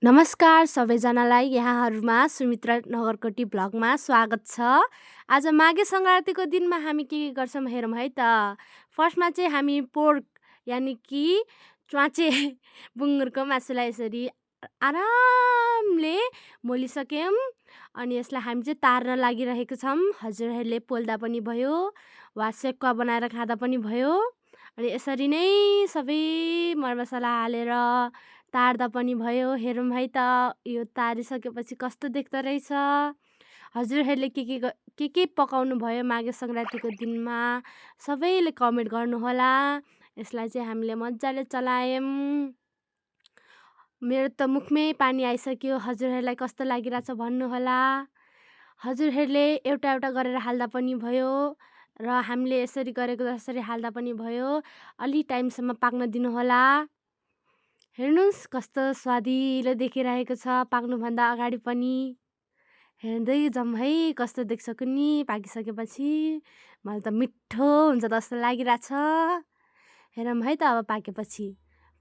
नमस्कार सबैजनालाई यहाँहरूमा सुमित्रा नगरकोटी भ्लगमा स्वागत छ। आज माघे सङ्क्रान्तिको दिनमा हामी के गर्छौँ हेरौँ है त। फर्स्टमा चाहिँ हामी पोर्क यानि कि च्वाचे बुङ्गुरको मासुलाई यसरी आरामले मोलिसक्यौँ अनि यसलाई हामी चाहिँ तार्न लागिरहेको छौँ। हजुरहरूले पोल्दा पनि भयो वा सेकुवा बनाएर खाँदा पनि भयो अनि यसरी नै सबै मरमसला हालेर तार्दा पनि भयो। हेरौँ है त यो तारिसकेपछि कस्तो देख्दो रहेछ। हजुरहरूले के पकाउनु भयो माघे सङ्क्रान्तिको दिनमा सबैले कमेन्ट गर्नुहोला। यसलाई चाहिँ हामीले मजाले चलायौँ। मेरो त मुखमै पानी आइसक्यो। हजुरहरूलाई कस्तो लागिरहेछ भन्नुहोला। हजुरहरूले एउटा एउटा गरेर हाल्दा पनि भयो र हामीले यसरी गरेको जसरी हाल्दा पनि भयो। अलि टाइमसम्म पाक्न दिनुहोला। हेर्नुहोस् कस्तो स्वादिलो देखिरहेको छ पाक्नुभन्दा अगाडि पनि। हेर्दै जाउँ है कस्तो देख्छ कुन्नी पाकिसकेपछि। मलाई त मिठो हुन्छ जस्तो लागिरहेछ। हेरौँ है त अब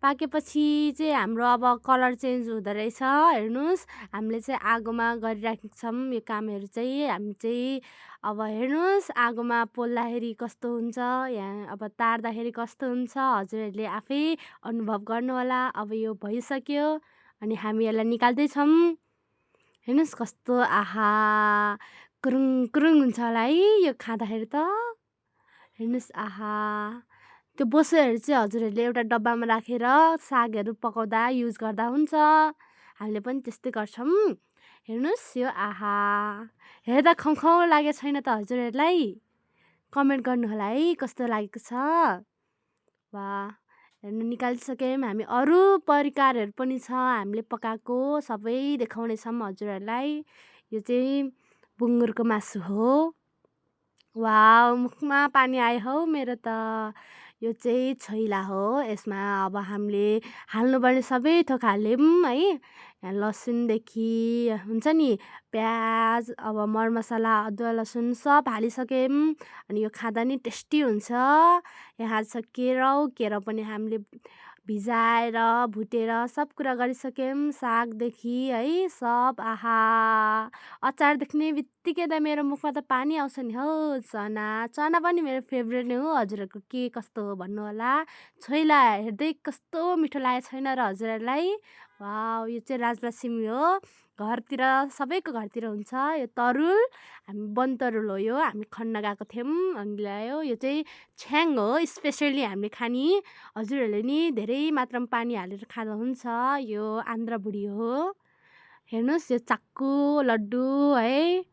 पाकेपछि चाहिँ हाम्रो अब कलर चेन्ज हुँदो रहेछ। हेर्नुहोस् हामीले चाहिँ आगोमा गरिराखेको छौँ यो कामहरू चाहिँ। हामी चाहिँ अब हेर्नुहोस् आगोमा पोल्दाखेरि कस्तो हुन्छ यहाँ अब तार्दाखेरि कस्तो हुन्छ हजुरहरूले आफै अनुभव गर्नुहोला। अब यो भइसक्यो अनि हामी यसलाई निकाल्दैछौँ। हेर्नुहोस् कस्तो आहा कुरुङ कुरुङ हुन्छ होला है यो खाँदाखेरि त। हेर्नुहोस् आहा त्यो बोसोहरू चाहिँ हजुरहरूले एउटा डब्बामा राखेर सागहरू पकाउँदा युज गर्दा हुन्छ। हामीले पनि त्यस्तै गर्छौँ। हेर्नुहोस् यो आहा हेर्दा खौँ लागेको छैन त हजुरहरूलाई? कमेन्ट गर्नुहोला है कस्तो लागेको छ। वाह हेर्नु निकालिसक्यौँ। हामी अरू परिकारहरू पनि छ हामीले पकाएको सबै देखाउनेछौँ हजुरहरूलाई। यो चाहिँ बुङ्गुरको मासु हो। वाह मुखमा पानी आयो हौ मेरो त। यो चाहिँ छैला हो। यसमा अब हामीले हाल्नुपर्ने सबै थोक हाल्यौँ है। यहाँ लसुनदेखि हुन्छ नि प्याज अब मरमसला अदुवा लसुन सब हालिसक्यौँ अनि यो खाँदा नि टेस्टी हुन्छ। यहाँ छ केराउ पनि हामीले भिजाएर भुटेर सब कुरा गरिसक्यौँ सागदेखि है सब। आहा अचार देख्ने बित्तिकै त मेरो मुखमा त पानी आउँछ नि हौ। चना पनि मेरो फेभरेट नै हो। हजुरहरूको के कस्तो हो भन्नुहोला। छोइला हेर्दै कस्तो मिठो लागेको छैन र हजुरहरूलाई? वाउ यो चाहिँ राजमा सिमी हो। घरतिर सबैको घरतिर हुन्छ यो तरुल। हामी बनतरुल हो यो। हामी खन्न गएको थियौँ अनि ल्यायो। यो चाहिँ छ्याङ हो स्पेसली हामीले खाने। हजुरहरूले नि धेरै मात्रामा पानी हालेर खाँदा हुन्छ। यो आन्द्रा बुढी हो। हेर्नुहोस् यो चाक्कु लड्डु है।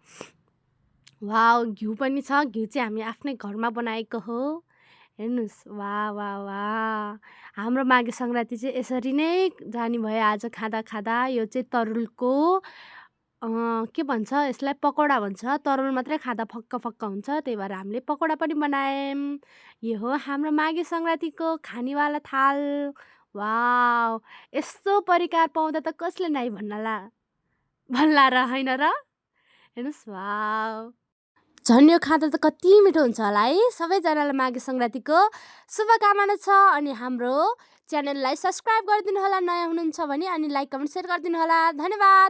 वाउ घिउ पनि छ। घिउ चाहिँ हामी आफ्नै घरमा बनाएको हो। हेर्नुहोस् वाह वाह वाह हाम्रो माघे सङ्क्रान्ति चाहिँ यसरी नै जाने भयो आज खाँदा। यो चाहिँ तरुलको के भन्छ यसलाई पकौडा भन्छ। तरुल मात्रै खाँदा फक्क हुन्छ त्यही भएर हामीले पकौडा पनि बनायौँ। यो हो हाम्रो माघे सङ्क्रान्तिको खानेवाला थाल। वाउ यस्तो परिकार पाउँदा त कसले नाइ भन्ला र होइन र? हेर्नुहोस् वाउ झन् यो खाँदा त कति मिठो हुन्छ होला है। सबैजनालाई माघे सङ्क्रान्तिको शुभकामना छ अनि हाम्रो च्यानललाई सब्सक्राइब गरिदिनु होला नयाँ हुनुहुन्छ भने अनि लाइक कमेन्ट सेयर गरिदिनु होला। धन्यवाद।